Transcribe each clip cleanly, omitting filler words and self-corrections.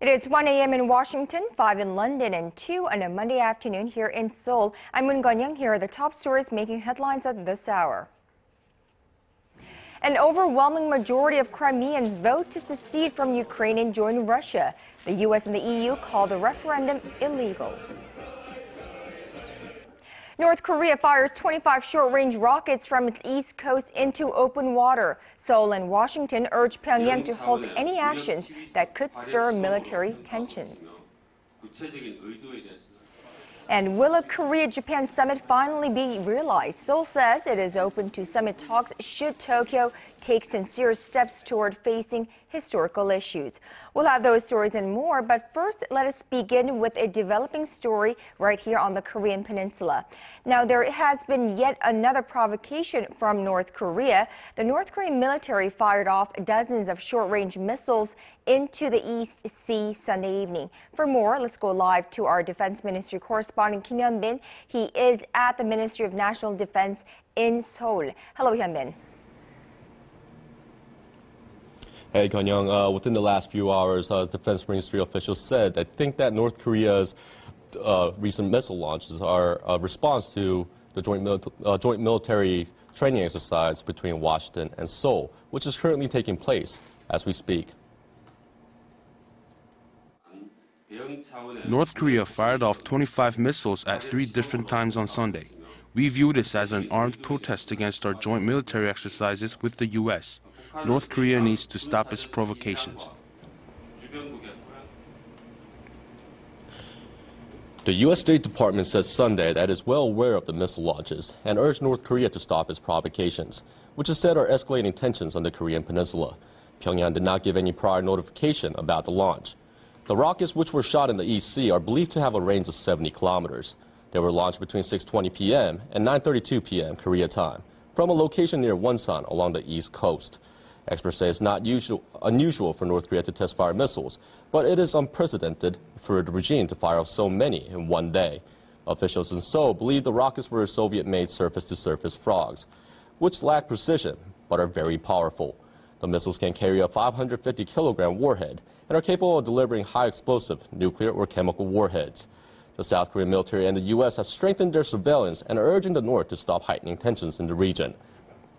It is 1 a.m. in Washington, 5 in London, and 2 on a Monday afternoon here in Seoul. I'm Moon Gun-young. Here are the top stories making headlines at this hour. An overwhelming majority of Crimeans vote to secede from Ukraine and join Russia. The U.S. and the EU call the referendum illegal. North Korea fires 25 short-range rockets from its east coast into open water. Seoul and Washington urge Pyongyang to halt any actions that could stir military tensions. And will a Korea-Japan summit finally be realized? Seoul says it is open to summit talks should Tokyo take sincere steps toward facing historical issues. We'll have those stories and more, but first let us begin with a developing story right here on the Korean Peninsula. Now, there has been yet another provocation from North Korea. The North Korean military fired off dozens of short-range missiles into the East Sea Sunday evening. For more, let's go live to our Defense Ministry correspondent Kim Hyun-bin. He is at the Ministry of National Defense in Seoul. Hello, Hyun-bin. Hey, Gun-young. Within the last few hours, Defense Ministry officials said they think that North Korea's recent missile launches are a response to the joint military training exercise between Washington and Seoul, which is currently taking place as we speak. North Korea fired off 25 missiles at 3 different times on Sunday. We view this as an armed protest against our joint military exercises with the U.S. North Korea needs to stop its provocations. The U.S. State Department says Sunday that it is well aware of the missile launches and urged North Korea to stop its provocations, which it said are escalating tensions on the Korean peninsula. Pyongyang did not give any prior notification about the launch. The rockets, which were shot in the East Sea, are believed to have a range of 70 kilometers. They were launched between 6:20 p.m. and 9:32 p.m. Korea time from a location near Wonsan along the east coast. Experts say it's not unusual for North Korea to test fire missiles, but it is unprecedented for the regime to fire off so many in one day. Officials in Seoul believe the rockets were Soviet-made surface-to-surface frogs, which lack precision but are very powerful. The missiles can carry a 550-kilogram warhead and are capable of delivering high-explosive nuclear or chemical warheads. The South Korean military and the U.S. have strengthened their surveillance and are urging the North to stop heightening tensions in the region.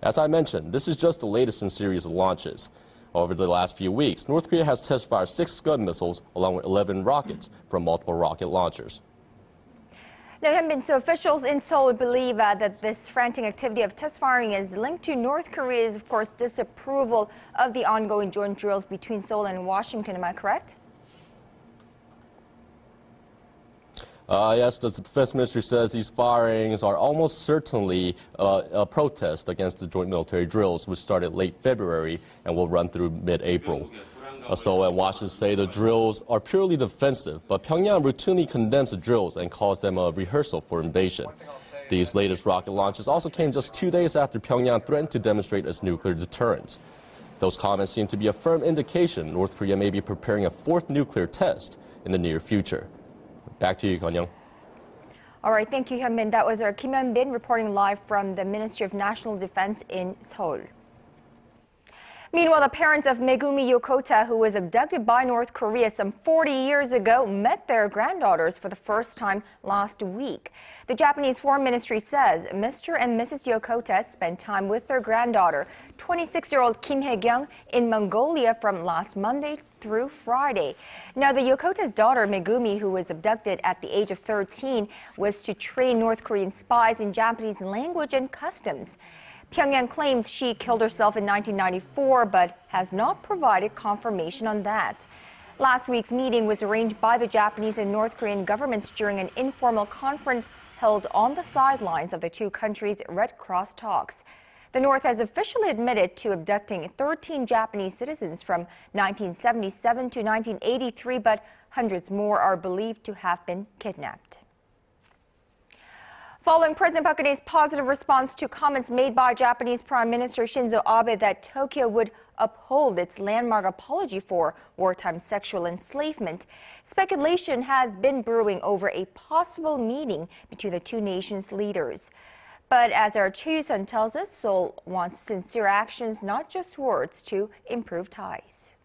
As I mentioned, this is just the latest in a series of launches. Over the last few weeks, North Korea has test-fired 6 Scud missiles along with 11 rockets from multiple rocket launchers. Now, Hyun-bin, so officials in Seoul believe that this frantic activity of test firing is linked to North Korea's, of course, disapproval of the ongoing joint drills between Seoul and Washington. Am I correct? Yes, the Defense Ministry says these firings are almost certainly a protest against the joint military drills, which started late February and will run through mid-April. Seoul and Washington say the drills are purely defensive, but Pyongyang routinely condemns the drills and calls them a rehearsal for invasion. These latest rocket launches also came just 2 days after Pyongyang threatened to demonstrate its nuclear deterrence. Those comments seem to be a firm indication North Korea may be preparing a 4th nuclear test in the near future. Back to you, Kwon. All right, thank you, Hyun-bin. That was our Kim Hyun-bin reporting live from the Ministry of National Defense in Seoul. Meanwhile, the parents of Megumi Yokota, who was abducted by North Korea some 40 years ago, met their granddaughters for the first time last week. The Japanese Foreign Ministry says Mr. and Mrs. Yokota spent time with their granddaughter, 26-year-old Kim Hae-kyung, in Mongolia from last Monday through Friday. Now, the Yokota's daughter, Megumi, who was abducted at the age of 13, was to train North Korean spies in Japanese language and customs. Pyongyang claims she killed herself in 1994, but has not provided confirmation on that. Last week's meeting was arranged by the Japanese and North Korean governments during an informal conference held on the sidelines of the two countries' Red Cross talks. The North has officially admitted to abducting 13 Japanese citizens from 1977 to 1983, but hundreds more are believed to have been kidnapped. Following President Park Geunhye's positive response to comments made by Japanese Prime Minister Shinzo Abe that Tokyo would uphold its landmark apology for wartime sexual enslavement, speculation has been brewing over a possible meeting between the two nations' leaders. But as our Choi Yoo-sun tells us, Seoul wants sincere actions, not just words, to improve ties.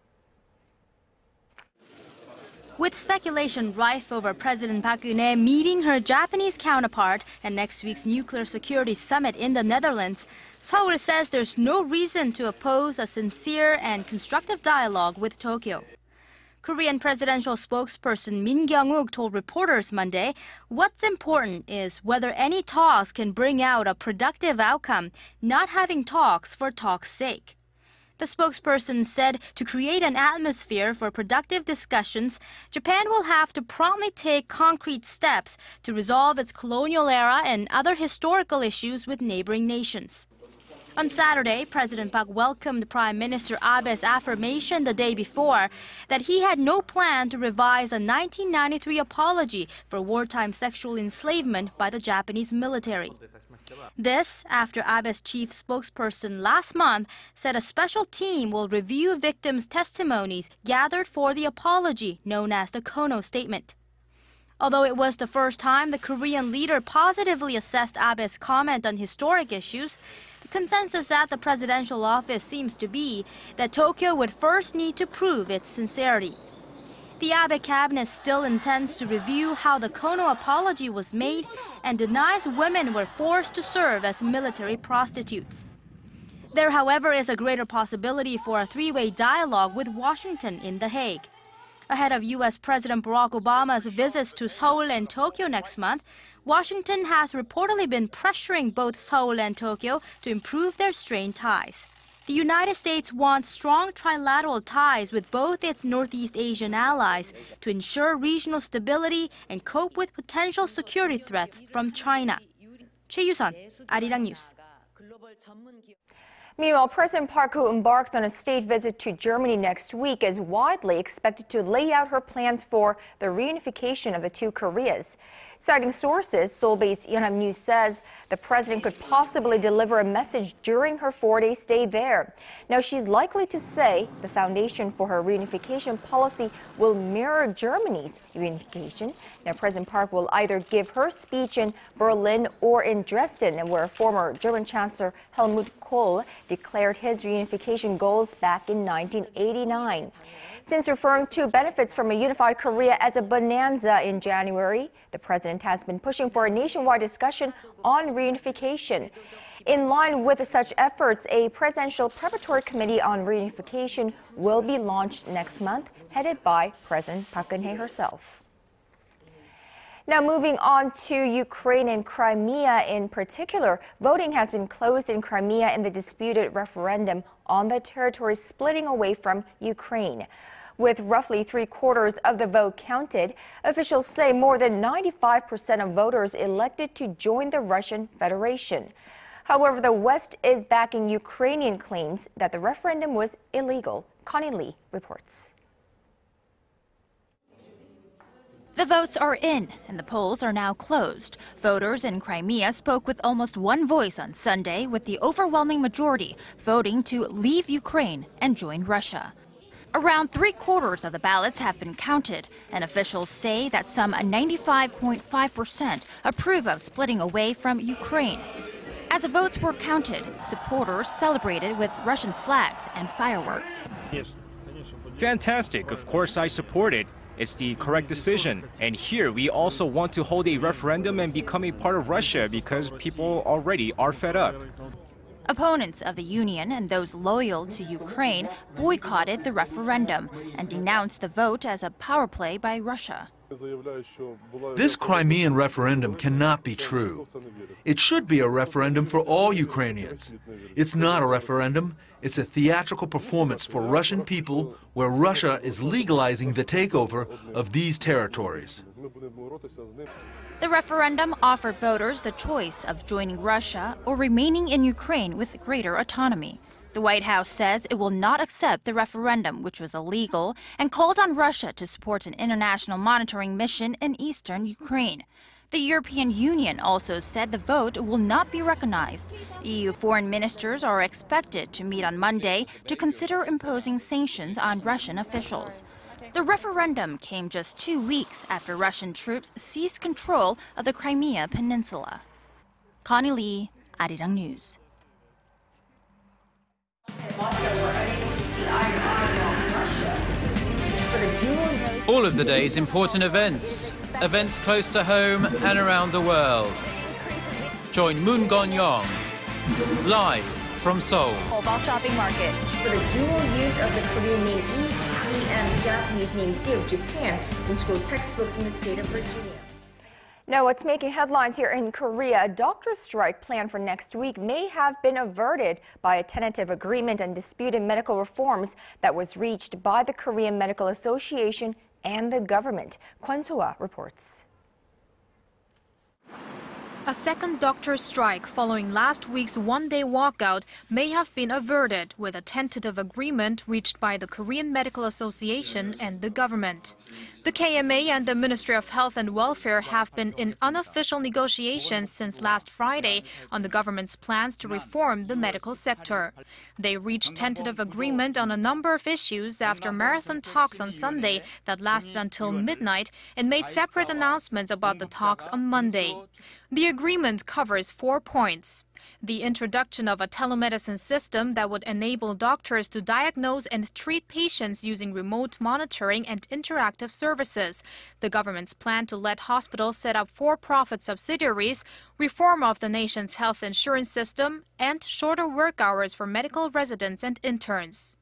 With speculation rife over President Park Geunhye meeting her Japanese counterpart at next week's nuclear security summit in the Netherlands, Seoul says there's no reason to oppose a sincere and constructive dialogue with Tokyo. Korean presidential spokesperson Min Kyung-wook told reporters Monday what's important is whether any talks can bring out a productive outcome, not having talks for talk's sake. The spokesperson said to create an atmosphere for productive discussions, Japan will have to promptly take concrete steps to resolve its colonial era and other historical issues with neighboring nations. On Saturday, President Park welcomed Prime Minister Abe's affirmation the day before that he had no plan to revise a 1993 apology for wartime sexual enslavement by the Japanese military. This after Abe's chief spokesperson last month said a special team will review victims' testimonies gathered for the apology known as the Kono Statement. Although it was the first time the Korean leader positively assessed Abe's comment on historic issues, the consensus at the presidential office seems to be that Tokyo would first need to prove its sincerity. The Abe cabinet still intends to review how the Kono apology was made and denies women were forced to serve as military prostitutes. There, however, is a greater possibility for a three-way dialogue with Washington in The Hague. Ahead of U.S. President Barack Obama's visits to Seoul and Tokyo next month, Washington has reportedly been pressuring both Seoul and Tokyo to improve their strained ties. The United States wants strong trilateral ties with both its Northeast Asian allies to ensure regional stability and cope with potential security threats from China. Choi Yu-sun, ARIRANG News. Meanwhile, President Park, who embarks on a state visit to Germany next week, is widely expected to lay out her plans for the reunification of the two Koreas. Citing sources, Seoul-based Yonhap News says the president could possibly deliver a message during her 4-day stay there. Now, she's likely to say the foundation for her reunification policy will mirror Germany's reunification. Now, President Park will either give her speech in Berlin or in Dresden, where former German Chancellor Helmut Kohl declared his reunification goals back in 1989. Since referring to benefits from a unified Korea as a bonanza in January, the president has been pushing for a nationwide discussion on reunification. In line with such efforts, a presidential preparatory committee on reunification will be launched next month, headed by President Park Geunhye herself. Now, moving on to Ukraine and Crimea in particular, voting has been closed in Crimea in the disputed referendum on the territory splitting away from Ukraine. With roughly 3/4 of the vote counted, officials say more than 95% of voters elected to join the Russian Federation. However, the West is backing Ukrainian claims that the referendum was illegal. Connie Lee reports. The votes are in, and the polls are now closed. Voters in Crimea spoke with almost one voice on Sunday, with the overwhelming majority voting to leave Ukraine and join Russia. Around 3/4 of the ballots have been counted, and officials say that some 95.5% approve of splitting away from Ukraine. As the votes were counted, supporters celebrated with Russian flags and fireworks. Fantastic. Of course, I support it. It's the correct decision. And here we also want to hold a referendum and become a part of Russia because people already are fed up. Opponents of the union and those loyal to Ukraine boycotted the referendum and denounced the vote as a power play by Russia. This Crimean referendum cannot be true. It should be a referendum for all Ukrainians. It's not a referendum. It's a theatrical performance for Russian people where Russia is legalizing the takeover of these territories. The referendum offered voters the choice of joining Russia or remaining in Ukraine with greater autonomy. The White House says it will not accept the referendum, which was illegal, and called on Russia to support an international monitoring mission in eastern Ukraine. The European Union also said the vote will not be recognized. EU foreign ministers are expected to meet on Monday to consider imposing sanctions on Russian officials. The referendum came just 2 weeks after Russian troops seized control of the Crimea Peninsula. Connie Lee, ARIRANG News. All of the day's important events close to home and around the world. Join Moon Gon-young live from Seoul. Mobile shopping market. For the dual use of the Korean name EC and Japanese name C of Japan in school textbooks in the state of Virginia. Now, what's making headlines here in Korea, a doctor's strike planned for next week may have been averted by a tentative agreement on disputed medical reforms that was reached by the Korean Medical Association and the government. Kwon Soa reports. A second doctor's strike following last week's one-day walkout may have been averted with a tentative agreement reached by the Korean Medical Association and the government. The KMA and the Ministry of Health and Welfare have been in unofficial negotiations since last Friday on the government's plans to reform the medical sector. They reached tentative agreement on a number of issues after marathon talks on Sunday that lasted until midnight and made separate announcements about the talks on Monday. The agreement covers 4 points. The introduction of a telemedicine system that would enable doctors to diagnose and treat patients using remote monitoring and interactive services. The government's plan to let hospitals set up for-profit subsidiaries, reform of the nation's health insurance system, and shorter work hours for medical residents and interns.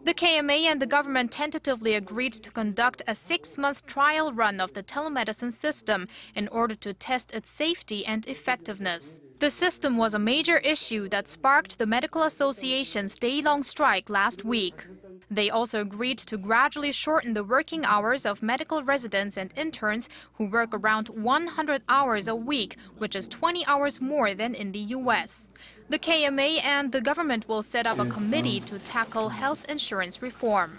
The KMA and the government tentatively agreed to conduct a 6-month trial run of the telemedicine system in order to test its safety and effectiveness. The system was a major issue that sparked the Medical Association's day-long strike last week. They also agreed to gradually shorten the working hours of medical residents and interns who work around 100 hours a week, which is 20 hours more than in the U.S. The KMA and the government will set up a committee to tackle health insurance reform.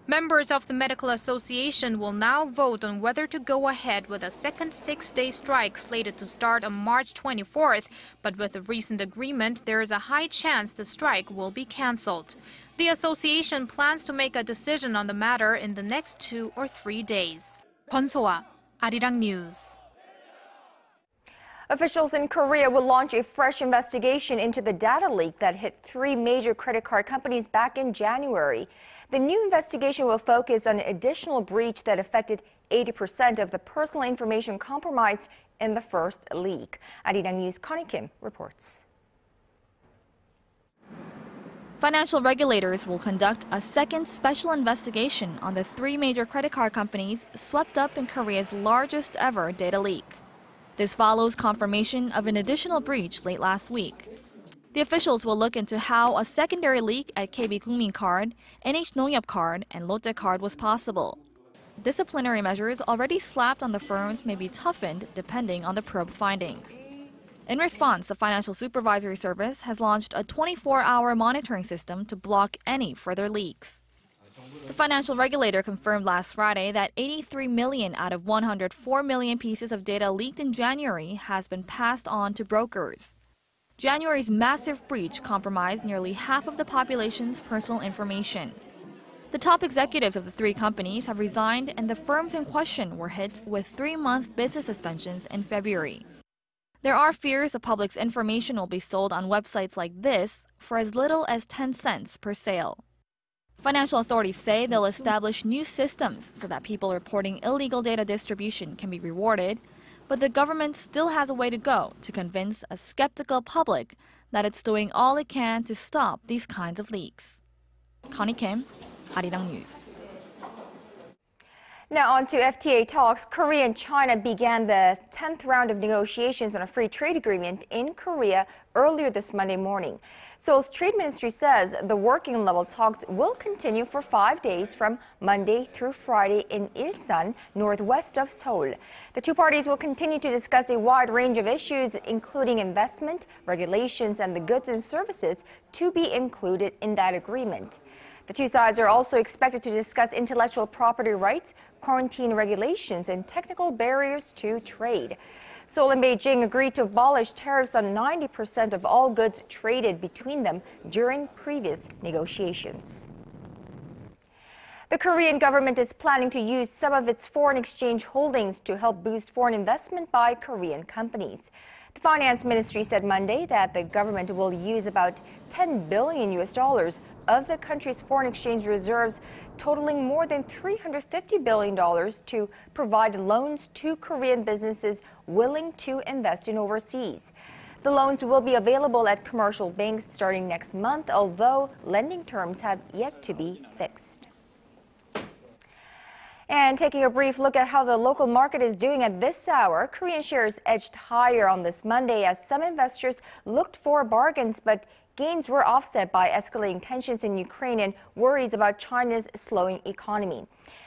Members of the Medical Association will now vote on whether to go ahead with a second 6-day strike slated to start on March 24th, but with the recent agreement, there is a high chance the strike will be cancelled. The association plans to make a decision on the matter in the next 2 or 3 days. Kwon Soa, ARIRANG News. Officials in Korea will launch a fresh investigation into the data leak that hit 3 major credit card companies back in January. The new investigation will focus on an additional breach that affected 80% of the personal information compromised in the first leak. ARIRANG News' Connie Kim reports. Financial regulators will conduct a second special investigation on the 3 major credit card companies swept up in Korea's largest ever data leak. This follows confirmation of an additional breach late last week. The officials will look into how a secondary leak at KB Kookmin Card, NH-농협 Card, and Lotte Card was possible. Disciplinary measures already slapped on the firms may be toughened depending on the probe's findings. In response, the Financial Supervisory Service has launched a 24-hour monitoring system to block any further leaks. The financial regulator confirmed last Friday that 83 million out of 104 million pieces of data leaked in January has been passed on to brokers. January's massive breach compromised nearly half of the population's personal information. The top executives of the 3 companies have resigned, and the firms in question were hit with 3-month business suspensions in February. There are fears the public's information will be sold on websites like this for as little as 10 cents per sale. Financial authorities say they'll establish new systems so that people reporting illegal data distribution can be rewarded, but the government still has a way to go to convince a skeptical public that it's doing all it can to stop these kinds of leaks. Connie Kim, ARIRANG News. Now on to FTA talks. Korea and China began the 10th round of negotiations on a free trade agreement in Korea earlier this Monday morning. Seoul's Trade Ministry says the working level talks will continue for 5 days from Monday through Friday in Ilsan, northwest of Seoul. The 2 parties will continue to discuss a wide range of issues, including investment, regulations, and the goods and services to be included in that agreement. The 2 sides are also expected to discuss intellectual property rights, quarantine regulations, and technical barriers to trade. Seoul and Beijing agreed to abolish tariffs on 90% of all goods traded between them during previous negotiations. The Korean government is planning to use some of its foreign exchange holdings to help boost foreign investment by Korean companies. The finance ministry said Monday that the government will use about $10 billion of the country's foreign exchange reserves, totaling more than $350 billion, to provide loans to Korean businesses willing to invest in overseas. The loans will be available at commercial banks starting next month, although lending terms have yet to be fixed. And taking a brief look at how the local market is doing at this hour, Korean shares edged higher on this Monday as some investors looked for bargains, but gains were offset by escalating tensions in Ukraine and worries about China's slowing economy.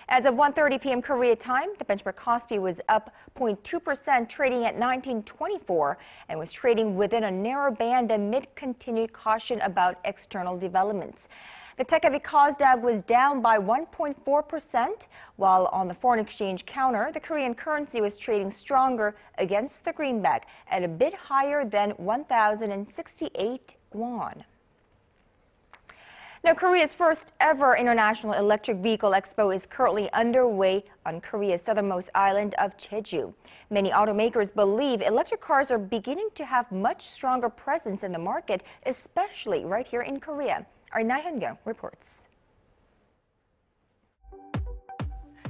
As of 1:30 p.m. Korea time, the benchmark Kospi was up 0.2%, trading at 1924, and was trading within a narrow band amid continued caution about external developments. The tech-heavy Kosdaq was down by 1.4%, while on the foreign exchange counter, the Korean currency was trading stronger against the greenback at a bit higher than 1,068 won. Now, Korea's first ever International Electric Vehicle Expo is currently underway on Korea's southernmost island of Jeju. Many automakers believe electric cars are beginning to have much stronger presence in the market, especially right here in Korea. Our Na Hyun-kyung reports.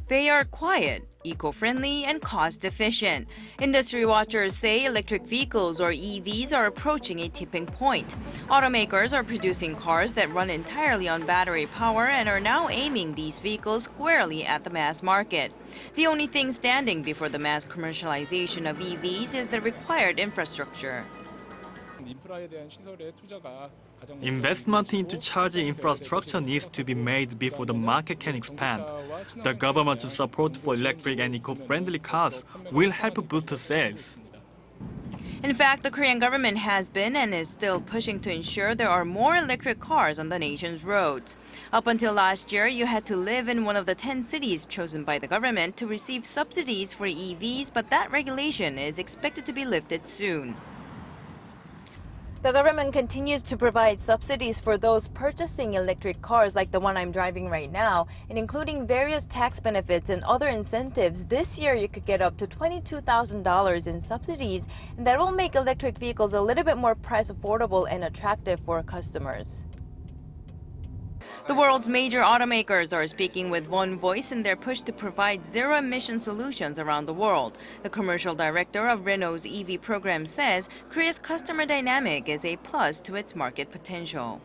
They are quiet, eco-friendly, and cost-efficient. Industry watchers say electric vehicles, or EVs, are approaching a tipping point. Automakers are producing cars that run entirely on battery power and are now aiming these vehicles squarely at the mass market. The only thing standing before the mass commercialization of EVs is the required infrastructure. Investment into charging infrastructure needs to be made before the market can expand. The government's support for electric and eco-friendly cars will help boost sales. In fact, the Korean government has been and is still pushing to ensure there are more electric cars on the nation's roads. Up until last year, you had to live in one of the 10 cities chosen by the government to receive subsidies for EVs, but that regulation is expected to be lifted soon. The government continues to provide subsidies for those purchasing electric cars like the one I'm driving right now, and including various tax benefits and other incentives. This year you could get up to $22,000 in subsidies, and that will make electric vehicles a little bit more price affordable and attractive for customers. The world's major automakers are speaking with one voice in their push to provide zero-emission solutions around the world. The commercial director of Renault's EV program says Korea's customer dynamic is a plus to its market potential.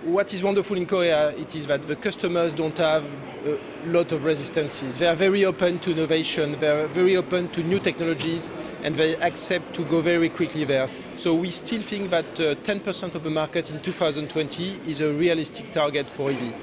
What is wonderful in Korea is that the customers don't have a lot of resistances. They are very open to innovation, they are very open to new technologies, and they accept to go very quickly there. So we still think that 10% of the market in 2020 is a realistic target for EV.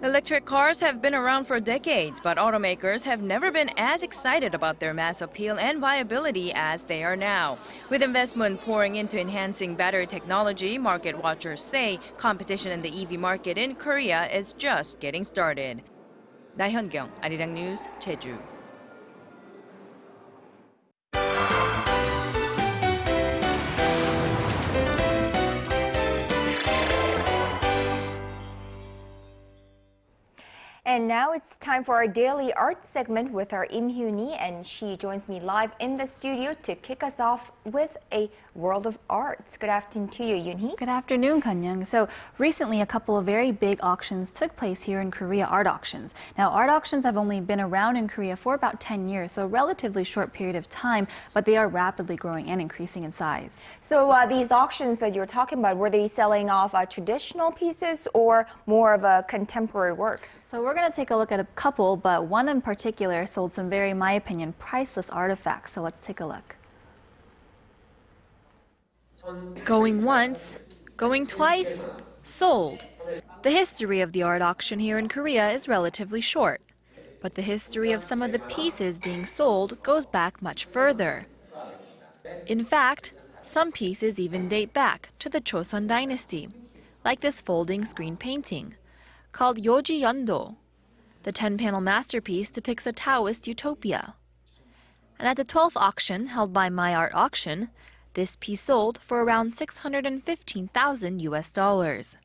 Electric cars have been around for decades, but automakers have never been as excited about their mass appeal and viability as they are now. With investment pouring into enhancing battery technology, market watchers say competition in the EV market in Korea is just getting started. Na Hyun-kyung, ARIRANG News, Jeju. And now it's time for our daily art segment with our Im Hyun-hee, and she joins me live in the studio to kick us off with a world of arts. Good afternoon to you, Yoon-hee. Good afternoon, Kwon. So recently, a couple of very big auctions took place here in Korea, art auctions. Now, art auctions have only been around in Korea for about 10 years, so a relatively short period of time, but they are rapidly growing and increasing in size. So these auctions that you were talking about, were they selling off traditional pieces or more of contemporary works? So we're going to take a look at a couple, but one in particular sold some very, in my opinion, priceless artifacts. So let's take a look. Going once, going twice, sold. The history of the art auction here in Korea is relatively short, but the history of some of the pieces being sold goes back much further. In fact, some pieces even date back to the Joseon dynasty, like this folding screen painting, called Yoji Yeondo. The 10-panel masterpiece depicts a Taoist utopia. And at the 12th auction held by My Art Auction, this piece sold for around $615,000 US.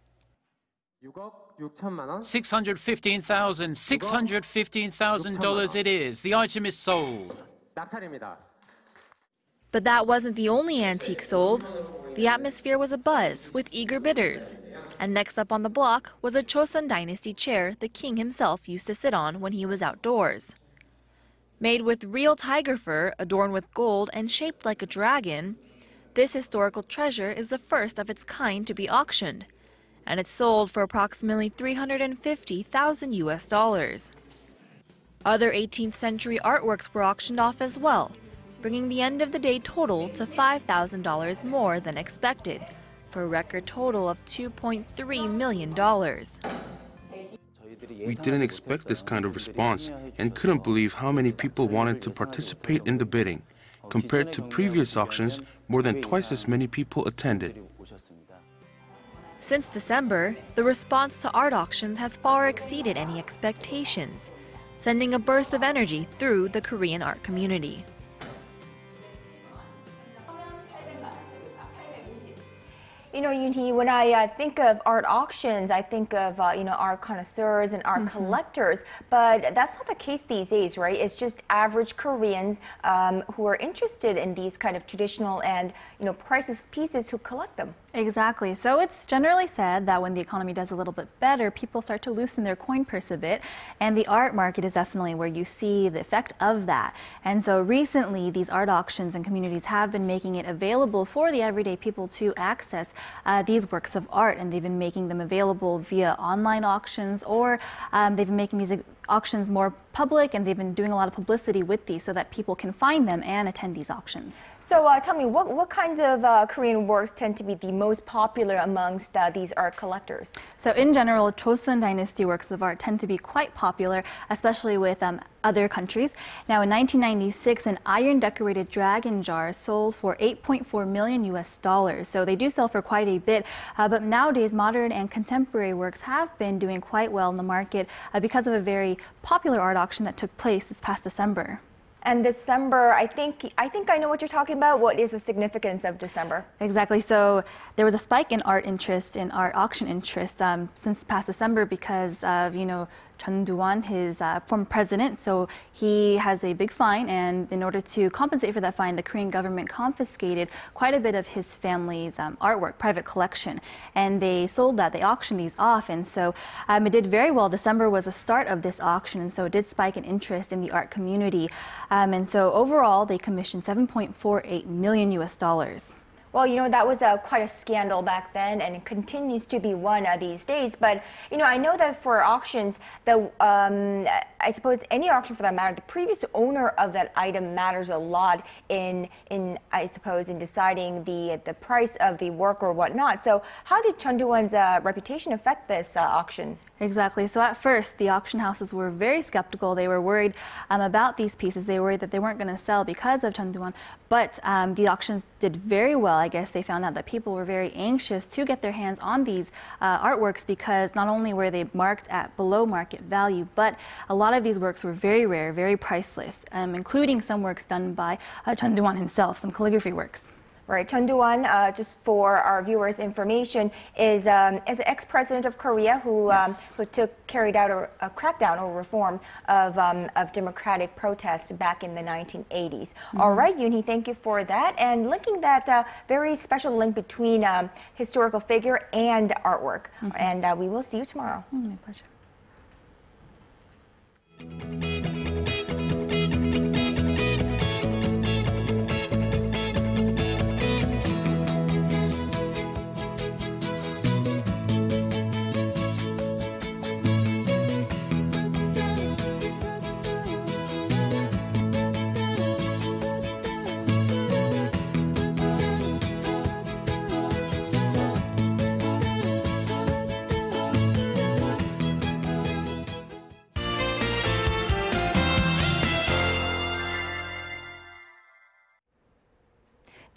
$615,000 it is. The item is sold. But that wasn't the only antique sold. The atmosphere was abuzz with eager bidders. And next up on the block was a Joseon Dynasty chair the king himself used to sit on when he was outdoors. Made with real tiger fur, adorned with gold and shaped like a dragon, this historical treasure is the first of its kind to be auctioned, and it's sold for approximately $350,000. Other 18th century artworks were auctioned off as well, bringing the end of the day total to $5,000 more than expected, for a record total of $2.3 million. We didn't expect this kind of response and couldn't believe how many people wanted to participate in the bidding. Compared to previous auctions, more than twice as many people attended. Since December, the response to art auctions has far exceeded any expectations, sending a burst of energy through the Korean art community. You know, Yoonhee, when I think of art auctions, I think of, art connoisseurs and art collectors, but that's not the case these days, right? It's just average Koreans who are interested in these kind of traditional and, priceless pieces who collect them. Exactly. So it's generally said that when the economy does a little bit better, people start to loosen their coin purse a bit. And the art market is definitely where you see the effect of that. And so recently, these art auctions and communities have been making it available for the everyday people to access these works of art. And they've been making them available via online auctions, or they've been making these auctions more public, and they've been doing a lot of publicity with these so that people can find them and attend these auctions. So tell me, what kinds of Korean works tend to be the most popular amongst these art collectors? So in general, Joseon Dynasty works of art tend to be quite popular, especially with other countries. Now in 1996, an iron decorated dragon jar sold for $8.4 million. So they do sell for quite a bit, but nowadays modern and contemporary works have been doing quite well in the market because of a very popular art auction that took place this past December. And December, I think I know what you're talking about. What is the significance of December? Exactly. So there was a spike in art interest, in art auction interest since past December because of, Chun Doo-won, his former president. So he has a big fine, and in order to compensate for that fine, the Korean government confiscated quite a bit of his family's artwork, private collection, and they sold that. They auctioned these off, and so it did very well. December was the start of this auction, and so it did spike in interest in the art community. And so overall, they commissioned $7.48 million. Well, that was quite a scandal back then, and it continues to be one these days. But, I know that for auctions, I suppose any auction for that matter, the previous owner of that item matters a lot in deciding the price of the work or whatnot. So how did Chun Doo-won's reputation affect this auction? Exactly. So at first, the auction houses were very skeptical. They were worried about these pieces. They were worried that they weren't going to sell because of Chun Doo-won. But the auctions did very well. I guess they found out that people were very anxious to get their hands on these artworks because not only were they marked at below market value, but a lot of these works were very rare, very priceless, including some works done by Chun Doo-won himself, some calligraphy works. Right, Chun Doo-won, just for our viewers' information, is an ex-president of Korea who carried out a crackdown or reform of democratic protests back in the 1980s. All right, Yoonhee, thank you for that. And linking that very special link between historical figure and artwork. And we will see you tomorrow. My pleasure.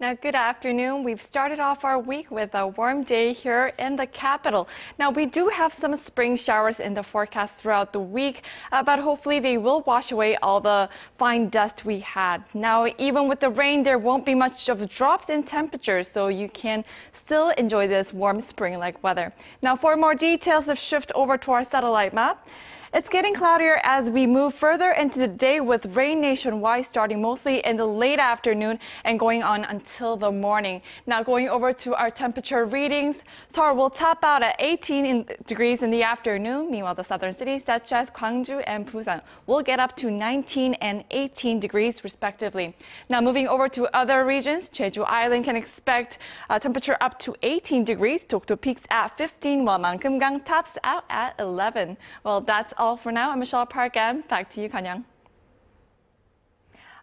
Now, good afternoon. We've started off our week with a warm day here in the capital. Now, we do have some spring showers in the forecast throughout the week, but hopefully they will wash away all the fine dust we had. Now, even with the rain, there won't be much of drops in temperature, so you can still enjoy this warm spring-like weather. Now, for more details, let's shift over to our satellite map. It's getting cloudier as we move further into the day with rain nationwide starting mostly in the late afternoon and going on until the morning. Now going over to our temperature readings, Seoul will top out at 18 degrees in the afternoon. Meanwhile, the southern cities such as Gwangju and Busan will get up to 19 and 18 degrees respectively. Now moving over to other regions, Jeju Island can expect a temperature up to 18 degrees. Dokdo peaks at 15 while Mankumgang tops out at 11. Well, that's all for now. I'm Michelle Park, and back to you, Kanyang.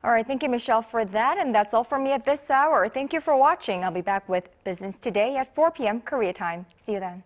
All right, thank you, Michelle, for that. And that's all from me at this hour. Thank you for watching. I'll be back with Business Today at 4 p.m. Korea time. See you then.